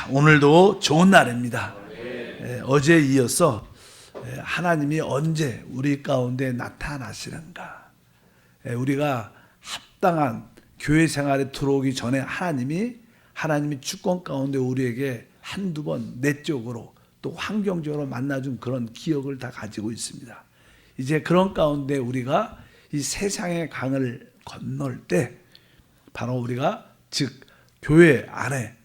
오늘도 좋은 날입니다. 어제에 이어서 하나님이 언제 우리 가운데 나타나시는가, 우리가 합당한 교회 생활에 들어오기 전에 하나님이 주권 가운데 우리에게 한두 번 내적으로 또 환경적으로 만나준 그런 기억을 다 가지고 있습니다. 이제 그런 가운데 우리가 이 세상의 강을 건널 때 바로 우리가 즉 교회 안에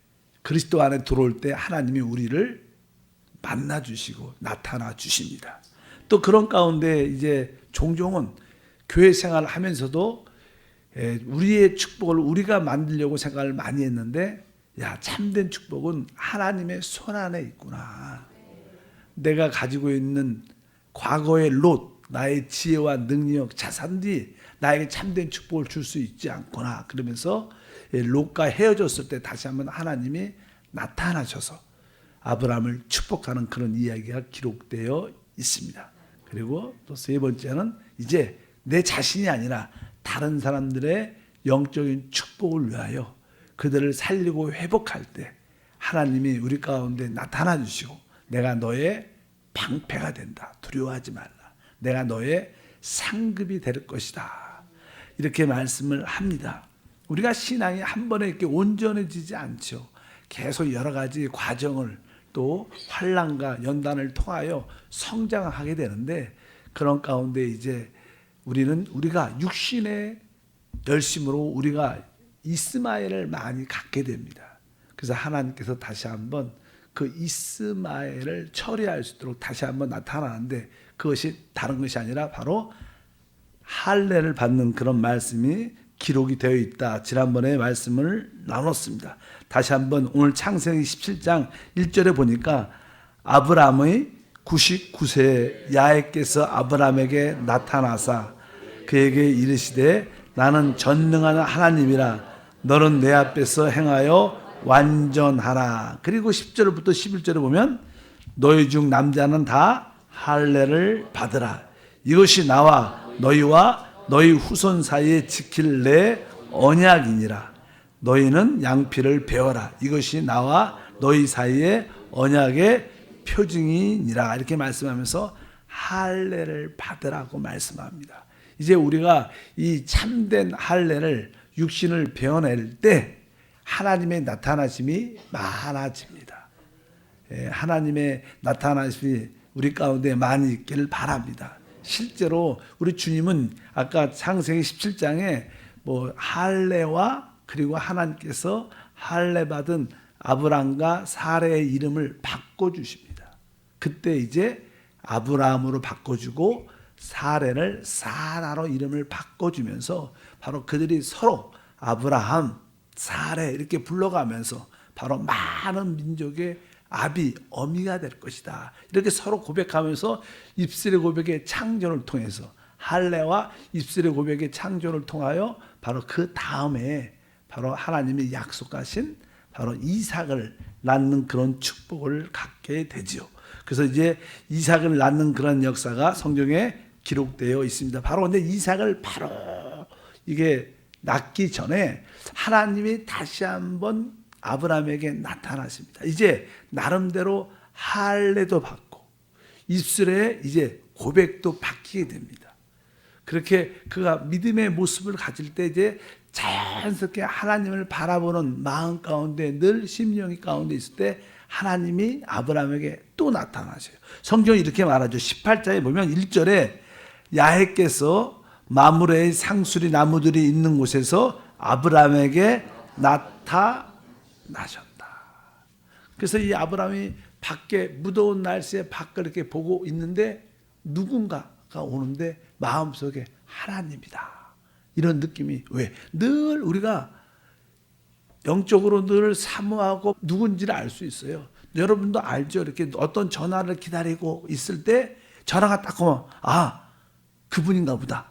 그리스도 안에 들어올 때 하나님이 우리를 만나 주시고 나타나 주십니다. 또 그런 가운데 이제 종종은 교회 생활을 하면서도 우리의 축복을 우리가 만들려고 생각을 많이 했는데, 야, 참된 축복은 하나님의 손 안에 있구나. 내가 가지고 있는 과거의 롯, 나의 지혜와 능력, 자산들이 나에게 참된 축복을 줄 수 있지 않구나. 그러면서 롯과 헤어졌을 때 다시 한번 하나님이 나타나셔서 아브라함을 축복하는 그런 이야기가 기록되어 있습니다. 그리고 또 세 번째는 이제 내 자신이 아니라 다른 사람들의 영적인 축복을 위하여 그들을 살리고 회복할 때 하나님이 우리 가운데 나타나 주시고, 내가 너의 방패가 된다. 두려워하지 말라. 내가 너의 상급이 될 것이다. 이렇게 말씀을 합니다. 우리가 신앙이 한 번에 이렇게 온전해지지 않죠. 계속 여러 가지 과정을 또 환난과 연단을 통하여 성장하게 되는데, 그런 가운데 이제 우리가 육신의 열심으로 우리가 이스마엘을 많이 갖게 됩니다. 그래서 하나님께서 다시 한번 그 이스마엘을 처리할 수 있도록 다시 한번 나타나는데, 그것이 다른 것이 아니라 바로 할례를 받는 그런 말씀이 기록이 되어 있다. 지난번에 말씀을 나눴습니다. 다시 한번 오늘 창세기 17장 1절에 보니까 아브라함의 99세 야훼께서 아브라함에게 나타나사 그에게 이르시되 나는 전능한 하나님이라 너는 내 앞에서 행하여 완전하라. 그리고 10절부터 11절에 보면 너희 중 남자는 다 할례를 받으라. 이것이 나와 너희와 너희 후손 사이에 지킬 내 언약이니라. 너희는 양피를 베어라. 이것이 나와 너희 사이에 언약의 표징이니라. 이렇게 말씀하면서 할례를 받으라고 말씀합니다. 이제 우리가 이 참된 할례를 육신을 베어낼 때 하나님의 나타나심이 많아집니다. 하나님의 나타나심이 우리 가운데 많이 있기를 바랍니다. 실제로 우리 주님은 아까 창세기 17장에 할례와 그리고 하나님께서 할례 받은 아브람과 사레의 이름을 바꿔주십니다. 그때 이제 아브라함으로 바꿔주고 사레를 사라로 이름을 바꿔주면서 바로 그들이 서로 아브라함, 사레 이렇게 불러가면서 바로 많은 민족의 아비, 어미가 될 것이다. 이렇게 서로 고백하면서 입술의 고백의 창조를 통해서 할례와 입술의 고백의 창조를 통하여 바로 그 다음에 바로 하나님이 약속하신 바로 이삭을 낳는 그런 축복을 갖게 되죠. 그래서 이제 이삭을 낳는 그런 역사가 성경에 기록되어 있습니다. 바로 근데 이삭을 바로 이게 낳기 전에 하나님이 다시 한번 아브라함에게 나타나십니다. 이제 나름대로 할례도 받고 입술에 이제 고백도 바뀌게 됩니다. 그렇게 그가 믿음의 모습을 가질 때 이제 자연스럽게 하나님을 바라보는 마음 가운데 늘 심령이 가운데 있을 때 하나님이 아브라함에게 또 나타나셔요. 성경이 이렇게 말하죠. 18장에 보면 1절에 야훼께서 마므레의 상수리 나무들이 있는 곳에서 아브라함에게 나타나셨다. 그래서 이 아브라함이 밖에 무더운 날씨에 밖을 이렇게 보고 있는데 누군가가 오는데 마음속에 하나님이다. 이런 느낌이 왜? 늘 우리가 영적으로 늘 사모하고 누군지를 알 수 있어요. 여러분도 알죠? 이렇게 어떤 전화를 기다리고 있을 때 전화가 딱 오면 그분인가 보다.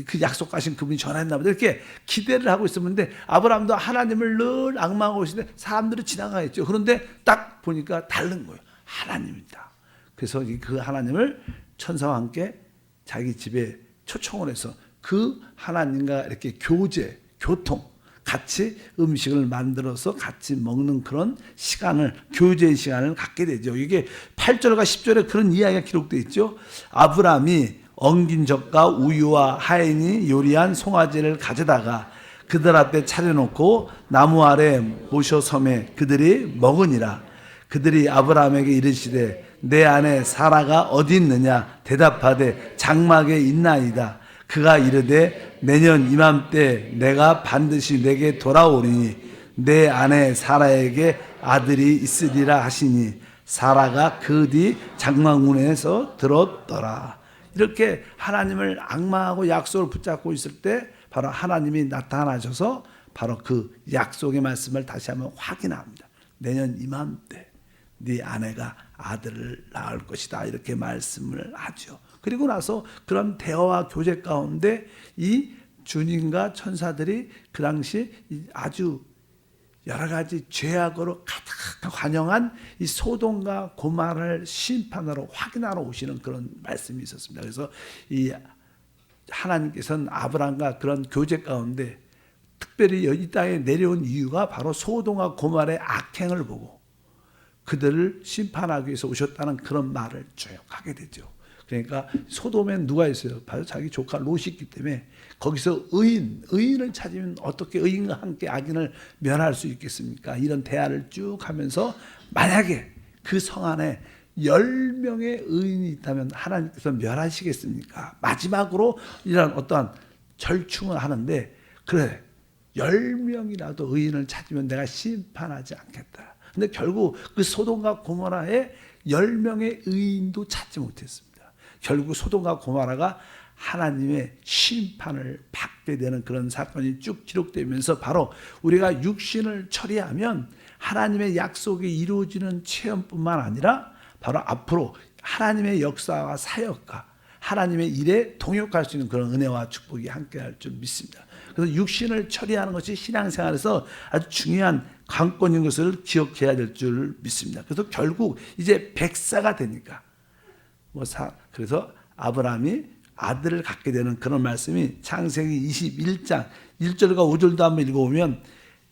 그 약속하신 그분이 전화했나 보다. 이렇게 기대를 하고 있었는데 아브라함도 하나님을 늘 악망하고 있는데 사람들이 지나가겠죠. 그런데 딱 보니까 다른 거예요. 하나님이다. 그래서 그 하나님을 천사와 함께 자기 집에 초청을 해서 그 하나님과 이렇게 교제, 교통, 같이 음식을 만들어서 같이 먹는 그런 시간을, 교제의 시간을 갖게 되죠. 이게 8절과 10절에 그런 이야기가 기록되어 있죠. 아브라함이 엉긴 젖과 우유와 하인이 요리한 송아지를 가져다가 그들 앞에 차려놓고 나무 아래 모셔 섬에 그들이 먹으니라. 그들이 아브라함에게 이르시되 내 아내 사라가 어디 있느냐 대답하되 장막에 있나이다. 그가 이르되 내년 이맘때 내가 반드시 내게 돌아오리니 내 아내 사라에게 아들이 있으리라 하시니 사라가 그 뒤 장막문에서 들었더라. 이렇게 하나님을 앙망하고 약속을 붙잡고 있을 때 바로 하나님이 나타나셔서 바로 그 약속의 말씀을 다시 한번 확인합니다. 내년 이맘때 네 아내가 아들을 낳을 것이다, 이렇게 말씀을 하죠. 그리고 나서 그런 대화와 교제 가운데 이 주님과 천사들이 그 당시 아주 여러 가지 죄악으로 가득 환영한 이 소돔과 고모라를 심판하러 확인하러 오시는 그런 말씀이 있었습니다. 그래서 이 하나님께서는 아브라함과 그런 교제 가운데 특별히 이 땅에 내려온 이유가 바로 소돔과 고모라의 악행을 보고 그들을 심판하기 위해서 오셨다는 그런 말을 쭉 하게 되죠. 그러니까 소돔엔 누가 있어요? 바로 자기 조카 롯이 있기 때문에 거기서 의인을 찾으면 어떻게 의인과 함께 악인을 멸할 수 있겠습니까? 이런 대화를 쭉 하면서 만약에 그 성 안에 10명의 의인이 있다면 하나님께서 멸하시겠습니까? 마지막으로 이런 어떠한 절충을 하는데 그래 10명이라도 의인을 찾으면 내가 심판하지 않겠다. 근데 결국 그 소돔과 고모라의 10명의 의인도 찾지 못했습니다. 결국 소돔과 고모라가 하나님의 심판을 받게 되는 그런 사건이 쭉 기록되면서 바로 우리가 육신을 처리하면 하나님의 약속이 이루어지는 체험뿐만 아니라 바로 앞으로 하나님의 역사와 사역과 하나님의 일에 동역할 수 있는 그런 은혜와 축복이 함께할 줄 믿습니다. 그래서 육신을 처리하는 것이 신앙생활에서 아주 중요한 관건인 것을 기억해야 될 줄 믿습니다. 그래서 결국 이제 100세가 되니까 그래서 아브라함이 아들을 갖게 되는 그런 말씀이 창세기 21장 1절과 5절도 한번 읽어보면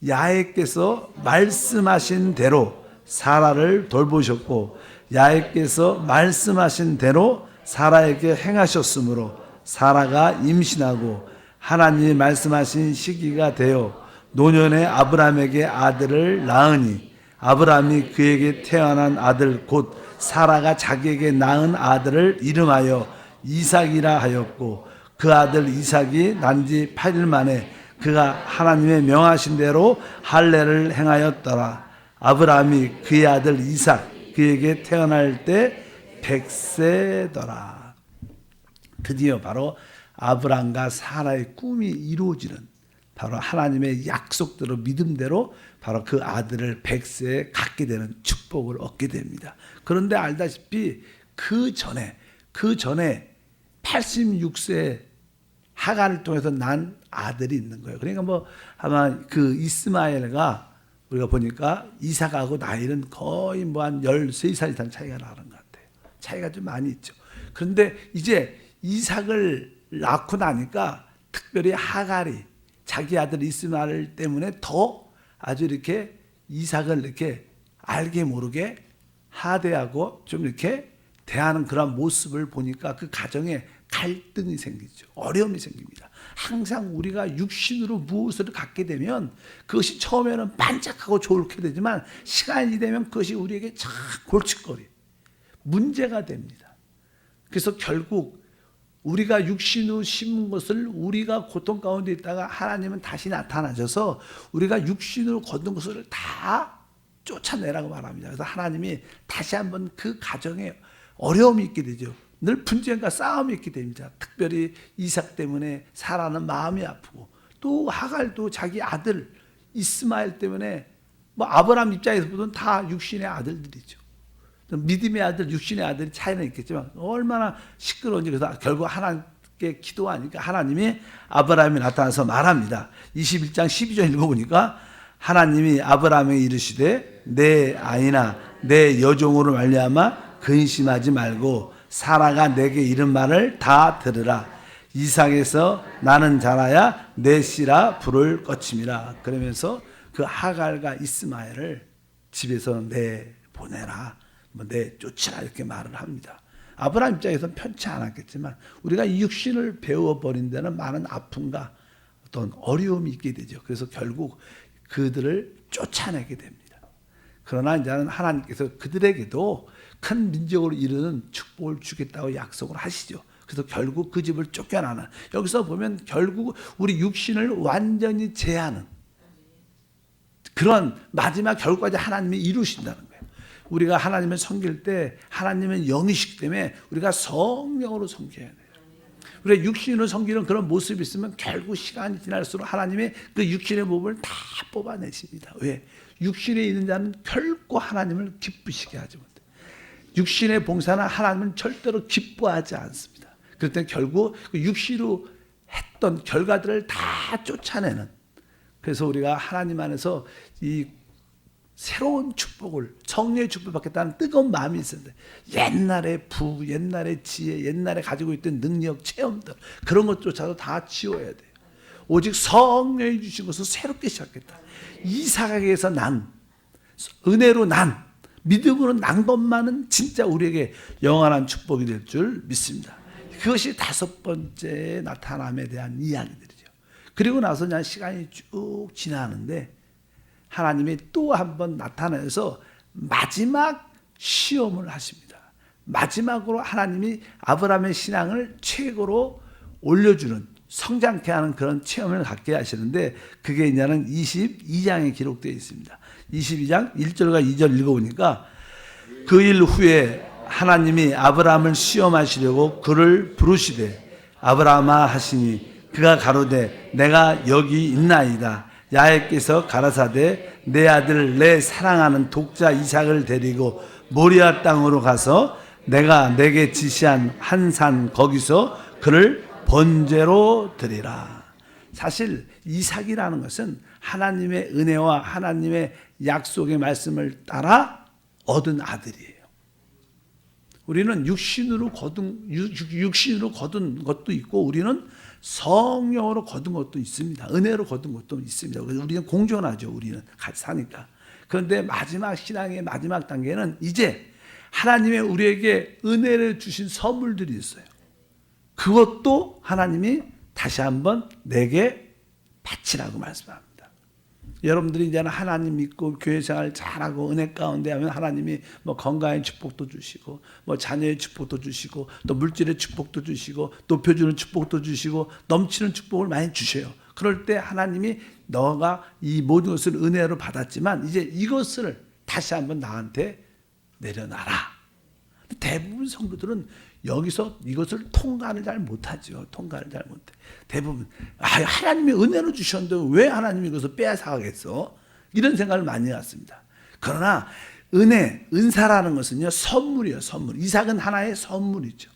야훼께서 말씀하신 대로 사라를 돌보셨고 야훼께서 말씀하신 대로 사라에게 행하셨으므로 사라가 임신하고 하나님이 말씀하신 시기가 되어 노년의 아브라함에게 아들을 낳으니 아브라함이 그에게 태어난 아들 곧 사라가 자기에게 낳은 아들을 이름하여 이삭이라 하였고 그 아들 이삭이 난 지 8일 만에 그가 하나님의 명하신 대로 할례를 행하였더라. 아브라함이 그의 아들 이삭 그에게 태어날 때 100세더라. 드디어 바로 아브라함과 사라의 꿈이 이루어지는 바로 하나님의 약속대로 믿음대로 바로 그 아들을 100세에 갖게 되는 축복을 얻게 됩니다. 그런데 알다시피 그 전에 86세 하갈을 통해서 난 아들이 있는 거예요. 그러니까 뭐 아마 그 이스마엘가 우리가 보니까 이삭하고 나이는 거의 뭐 한 13살 이상 차이가 나는 것 같아요. 차이가 좀 많이 있죠. 그런데 이제 이삭을 낳고 나니까 특별히 하갈이 자기 아들 이스마엘 때문에 더 아주 이렇게 이삭을 이렇게 알게 모르게 하대하고 좀 이렇게 대하는 그런 모습을 보니까 그 가정에 갈등이 생기죠. 어려움이 생깁니다. 항상 우리가 육신으로 무엇을 갖게 되면 그것이 처음에는 반짝하고 좋게 되지만 시간이 되면 그것이 우리에게 참 골칫거리, 문제가 됩니다. 그래서 결국 우리가 육신으로 심은 것을 우리가 고통 가운데 있다가 하나님은 다시 나타나셔서 우리가 육신으로 거둔 것을 다 쫓아내라고 말합니다. 그래서 하나님이 다시 한번 그 가정에 어려움이 있게 되죠. 늘 분쟁과 싸움이 있게 됩니다. 특별히 이삭 때문에 사라는 마음이 아프고 또 하갈도 자기 아들 이스마엘 때문에 뭐 아브라함 입장에서 보면 다 육신의 아들들이죠. 믿음의 아들, 육신의 아들이 차이는 있겠지만 얼마나 시끄러운지. 그래서 결국 하나님께 기도하니까 하나님이 아브라함이 나타나서 말합니다. 21장 12절 읽어보니까 하나님이 아브라함에게 이르시되 내 아이나 내 여종으로 말미암아 근심하지 말고 사라가 내게 이른 말을 다 들으라. 이삭에서 나는 자라야 내 씨라 부를 것임이라. 그러면서 그 하갈과 이스마엘을 집에서 내보내라, 뭐 내쫓으라 이렇게 말을 합니다. 아브라함 입장에서는 편치 않았겠지만 우리가 이 육신을 배워버린 데는 많은 아픔과 어떤 어려움이 있게 되죠. 그래서 결국 그들을 쫓아내게 됩니다. 그러나 이제는 하나님께서 그들에게도 큰 민족으로 이르는 축복을 주겠다고 약속을 하시죠. 그래서 결국 그 집을 쫓겨나는, 여기서 보면 결국 우리 육신을 완전히 제하는 그런 마지막 결과까지 하나님이 이루신다는 거예요. 우리가 하나님을 섬길 때 하나님은 영이시기 때문에 우리가 성령으로 섬겨야 돼요. 우리가 육신으로 섬기는 그런 모습이 있으면 결국 시간이 지날수록 하나님의 그 육신의 몸을 다 뽑아내십니다. 왜? 육신에 있는 자는 결코 하나님을 기쁘시게 하지 못해요. 육신의 봉사는 하나님은 절대로 기뻐하지 않습니다. 그럴 때 결국 그 육신으로 했던 결과들을 다 쫓아내는, 그래서 우리가 하나님 안에서 이 새로운 축복을, 성령의 축복을 받겠다는 뜨거운 마음이 있었는데 옛날의 옛날의 지혜, 옛날에 가지고 있던 능력, 체험들 그런 것조차도 다 지워야 돼요. 오직 성령이 주신 것을 새롭게 시작했다. 이삭에게서 난, 은혜로 난, 믿음으로 난 것만은 진짜 우리에게 영원한 축복이 될 줄 믿습니다. 그것이 다섯 번째 나타남에 대한 이야기들이죠. 그리고 나서 그냥 시간이 쭉 지나는데 하나님이 또 한 번 나타나서 마지막 시험을 하십니다. 마지막으로 하나님이 아브라함의 신앙을 최고로 올려주는, 성장케 하는 그런 체험을 갖게 하시는데 그게 이제는 22장에 기록되어 있습니다. 22장 1절과 2절 읽어보니까 그 일 후에 하나님이 아브라함을 시험하시려고 그를 부르시되 아브라함아 하시니 그가 가로되 내가 여기 있나이다. 야훼께서 가라사대 내 아들 내 사랑하는 독자 이삭을 데리고 모리아 땅으로 가서 내가 내게 지시한 한 산 거기서 그를 번제로 드리라. 사실 이삭이라는 것은 하나님의 은혜와 하나님의 약속의 말씀을 따라 얻은 아들이에요. 우리는 육신으로 거둔 것도 있고 우리는 성령으로 거둔 것도 있습니다. 은혜로 거둔 것도 있습니다. 우리는 공존하죠. 우리는 같이 사니까. 그런데 마지막 신앙의 마지막 단계는 이제 하나님의 우리에게 은혜를 주신 선물들이 있어요. 그것도 하나님이 다시 한번 내게 바치라고 말씀합니다. 여러분들이 이제는 하나님 믿고 교회 생활 잘하고 은혜 가운데 하면 하나님이 뭐 건강의 축복도 주시고 뭐 자녀의 축복도 주시고 또 물질의 축복도 주시고 높여주는 축복도 주시고 넘치는 축복을 많이 주셔요. 그럴 때 하나님이 너가 이 모든 것을 은혜로 받았지만 이제 이것을 다시 한번 나한테 내려놔라. 대부분 성도들은 여기서 이것을 통과를 잘 못하죠. 통과를 잘 못해. 대부분 하나님이 은혜로 주셨는데 왜 하나님이 이것을 빼앗아가겠어? 이런 생각을 많이 갖습니다. 그러나 은혜, 은사라는 것은요 선물이에요. 선물. 이삭은 하나의 선물이죠.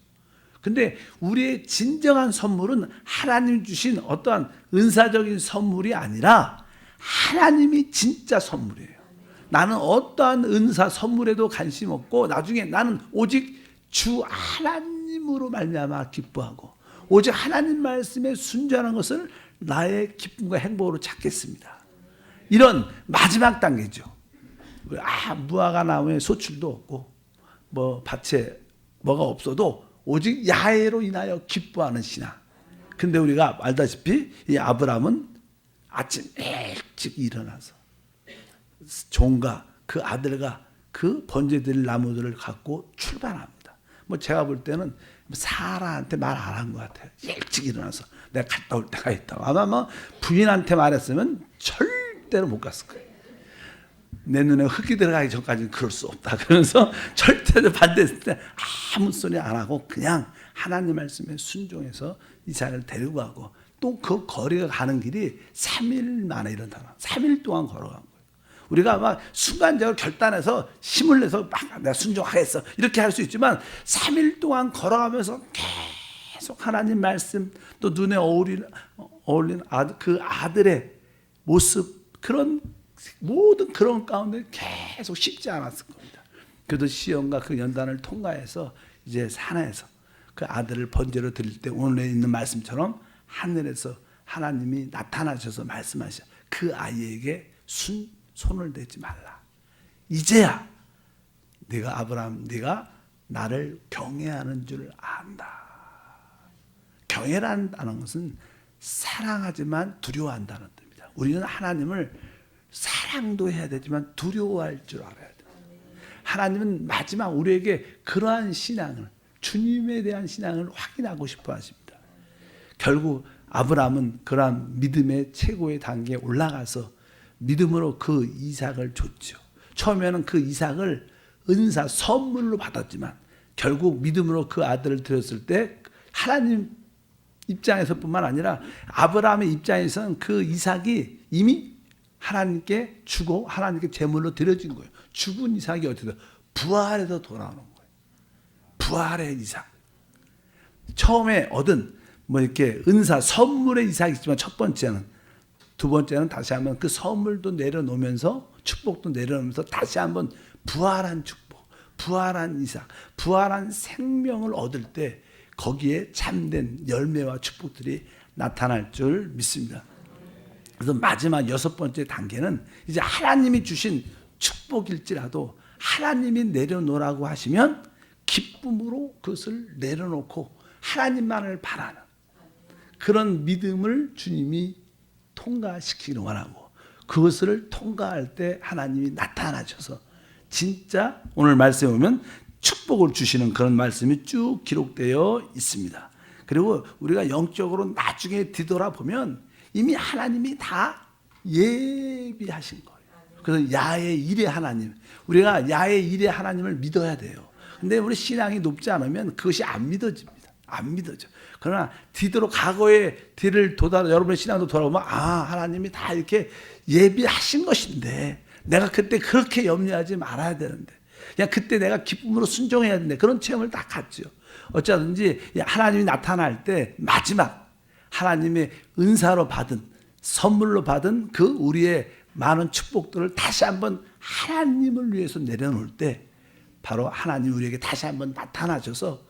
근데 우리의 진정한 선물은 하나님 주신 어떠한 은사적인 선물이 아니라 하나님이 진짜 선물이에요. 나는 어떠한 은사 선물에도 관심 없고 나중에 나는 오직 주 하나님으로 말미암아 기뻐하고 오직 하나님 말씀에 순종하는 것을 나의 기쁨과 행복으로 찾겠습니다. 이런 마지막 단계죠. 무화과 나무에 소출도 없고 뭐 밭에 뭐가 없어도 오직 야훼로 인하여 기뻐하는 신앙. 근데 우리가 알다시피 이 아브라함은 아침 일찍 일어나서 종과 그 아들과 그 번제드릴 나무들을 갖고 출발합니다. 뭐 제가 볼 때는 사라한테 말 안 한 것 같아요. 일찍 일어나서 내가 갔다 올 때가 있다고. 아마 뭐 부인한테 말했으면 절대로 못 갔을 거예요. 내 눈에 흙이 들어가기 전까지는 그럴 수 없다. 그러면서 절대로 반대했을 때 아무 소리 안 하고 그냥 하나님 말씀에 순종해서 이삭을 데리고 가고 또 그 거리가 가는 길이 3일 만에 이런다. 3일 동안 걸어간 거예요. 우리가 아마 순간적으로 결단해서 힘을 내서 막 내가 순종하겠어 이렇게 할 수 있지만 3일 동안 걸어가면서 계속 하나님 말씀 또 눈에 어울리는 그 아들의 모습 그런 모든 그런 가운데 계속 쉽지 않았을 겁니다. 그래도 시험과 그 연단을 통과해서 이제 산에서 그 아들을 번제로 드릴 때 오늘에 있는 말씀처럼 하늘에서 하나님이 나타나셔서 말씀하셔. 그 아이에게 손을 대지 말라. 이제야 네가 아브라함, 네가 나를 경외하는 줄 안다. 경외한다는 것은 사랑하지만 두려워한다는 뜻입니다. 우리는 하나님을 사랑도 해야 되지만 두려워할 줄 알아야 돼요. 하나님은 마지막 우리에게 그러한 신앙을, 주님에 대한 신앙을 확인하고 싶어 하십니다. 결국 아브라함은 그러한 믿음의 최고의 단계에 올라가서 믿음으로 그 이삭을 줬죠. 처음에는 그 이삭을 은사, 선물로 받았지만 결국 믿음으로 그 아들을 드렸을 때 하나님 입장에서뿐만 아니라 아브라함의 입장에서는 그 이삭이 이미 하나님께 주고 하나님께 제물로 드려진 거예요. 죽은 이삭이 어떻게 돼요? 부활해서 돌아오는 거예요. 부활의 이삭. 처음에 얻은 이렇게 은사, 선물의 이삭이지만 첫 번째는, 두 번째는 다시 한번 그 선물도 내려놓으면서 축복도 내려놓으면서 다시 한번 부활한 축복, 부활한 이삭, 부활한 생명을 얻을 때 거기에 참된 열매와 축복들이 나타날 줄 믿습니다. 그래서 마지막 여섯 번째 단계는 이제 하나님이 주신 축복일지라도 하나님이 내려놓으라고 하시면 기쁨으로 그것을 내려놓고 하나님만을 바라는 그런 믿음을 주님이 통과시키기를 원하고, 그것을 통과할 때 하나님이 나타나셔서 진짜 오늘 말씀에 보면 축복을 주시는 그런 말씀이 쭉 기록되어 있습니다. 그리고 우리가 영적으로 나중에 뒤돌아보면 이미 하나님이 다 예비하신 거예요. 그래서 야의 일의 하나님, 우리가 야의 일의 하나님을 믿어야 돼요. 근데 우리 신앙이 높지 않으면 그것이 안 믿어집니다. 안 믿어져. 그러나 과거의 뒤를 여러분의 신앙도 돌아보면 하나님이 다 이렇게 예비하신 것인데 내가 그때 그렇게 염려하지 말아야 되는데, 그냥 그때 내가 기쁨으로 순종해야 되는데, 그런 체험을 딱 갖죠. 어쩌든지 하나님이 나타날 때 마지막 하나님의 은사로 받은, 선물로 받은 그 우리의 많은 축복들을 다시 한번 하나님을 위해서 내려놓을 때 바로 하나님이 우리에게 다시 한번 나타나셔서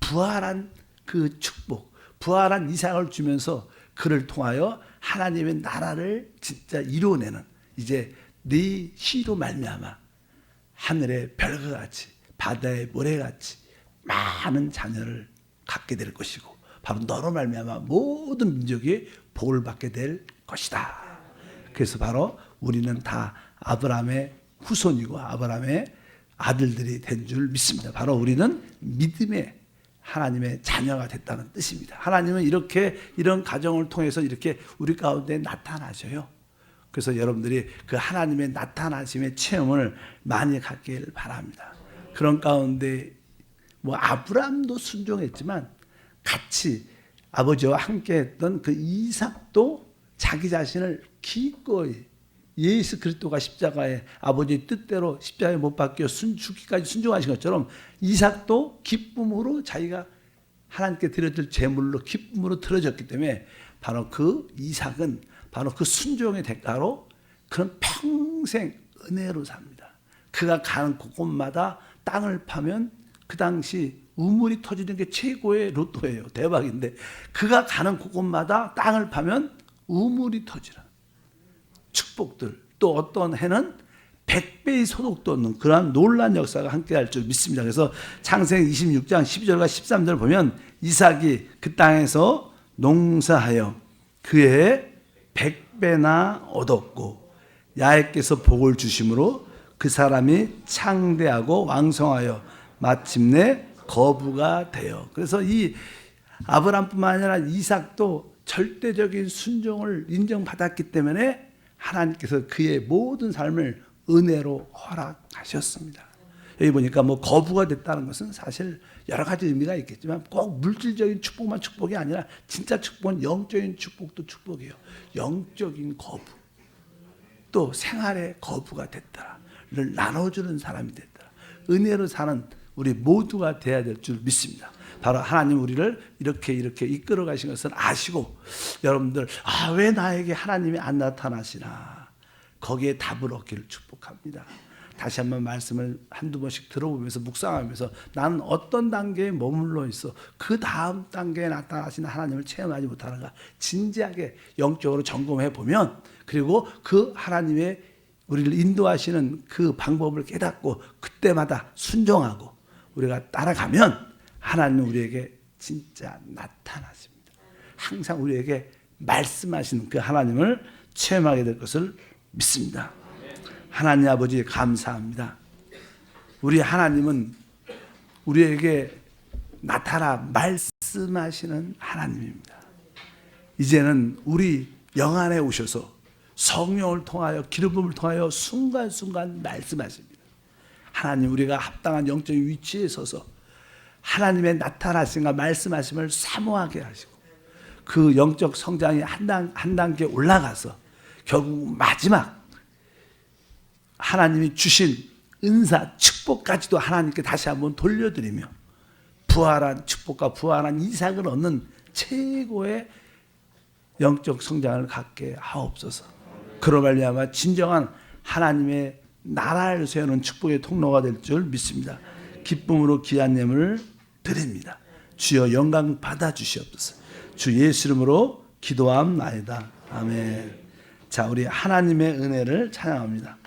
부활한 그 축복, 부활한 이삭을 주면서 그를 통하여 하나님의 나라를 진짜 이루어내는, 이제 네 시로 말미암아 하늘의 별과 같이 바다의 모래같이 많은 자녀를 갖게 될 것이고 바로 너로 말미암아 모든 민족이 복을 받게 될 것이다. 그래서 바로 우리는 다 아브라함의 후손이고 아브라함의 아들들이 된 줄 믿습니다. 바로 우리는 믿음의 하나님의 자녀가 됐다는 뜻입니다. 하나님은 이런 가정을 통해서 이렇게 우리 가운데 나타나셔요. 그래서 여러분들이 그 하나님의 나타나심의 체험을 많이 갖길 바랍니다. 그런 가운데 아브라함도 순종했지만 같이 아버지와 함께 했던 그 이삭도 자기 자신을 기꺼이 예수 그리스도가 십자가에 아버지의 뜻대로 십자가에 못 박혀 죽기까지 순종하신 것처럼 이삭도 기쁨으로 자기가 하나님께 드려질 제물로 기쁨으로 드려졌기 때문에 바로 그 이삭은 바로 그 순종의 대가로 그런 평생 은혜로 삽니다. 그가 가는 곳곳마다 땅을 파면 그 당시 우물이 터지는 게 최고의 로또예요. 대박인데 그가 가는 곳곳마다 땅을 파면 우물이 터지는 축복들, 또 어떤 해는 100배의 소득도 얻는 그러한 놀라운 역사가 함께할 줄 믿습니다. 그래서 창세기 26장 12절과 13절 보면 이삭이 그 땅에서 농사하여 그의 100배나 얻었고 야훼께서 복을 주심으로 그 사람이 창대하고 왕성하여 마침내 거부가 되어. 그래서 이 아브라함뿐만 아니라 이삭도 절대적인 순종을 인정받았기 때문에 하나님께서 그의 모든 삶을 은혜로 허락하셨습니다. 여기 보니까 거부가 됐다는 것은 사실 여러 가지 의미가 있겠지만 꼭 물질적인 축복만 축복이 아니라 진짜 축복은 영적인 축복도 축복이에요. 영적인 거부, 또 생활의 거부가 됐다를 나눠주는 사람이 됐다. 은혜로 사는 우리 모두가 돼야 될 줄 믿습니다. 바로 하나님 우리를 이렇게 이끌어 가신 것을 아시고 여러분들 왜 나에게 하나님이 안 나타나시나 거기에 답을 얻기를 축복합니다. 다시 한번 말씀을 한두 번씩 들어보면서 묵상하면서 나는 어떤 단계에 머물러 있어 그 다음 단계에 나타나시는 하나님을 체험하지 못하는가 진지하게 영적으로 점검해 보면, 그리고 그 하나님의 우리를 인도하시는 그 방법을 깨닫고 그때마다 순종하고 우리가 따라가면 하나님은 우리에게 진짜 나타나십니다. 항상 우리에게 말씀하시는 그 하나님을 체험하게 될 것을 믿습니다. 하나님 아버지 감사합니다. 우리 하나님은 우리에게 나타나 말씀하시는 하나님입니다. 이제는 우리 영 안에 오셔서 성령을 통하여 기름 부음을 통하여 순간순간 말씀하십니다. 하나님, 우리가 합당한 영적인 위치에 서서 하나님의 나타나심과 말씀하심을 사모하게 하시고 그 영적 성장이 한 단계 올라가서 결국 마지막 하나님이 주신 은사, 축복까지도 하나님께 다시 한번 돌려드리며 부활한 축복과 부활한 이삭을 얻는 최고의 영적 성장을 갖게 하옵소서. 그로 말미암아 진정한 하나님의 나라를 세우는 축복의 통로가 될 줄 믿습니다. 기쁨으로 귀한 예물을 드립니다. 주여 영광 받아 주시옵소서. 주 예수 이름으로 기도함나이다. 아멘. 자, 우리 하나님의 은혜를 찬양합니다.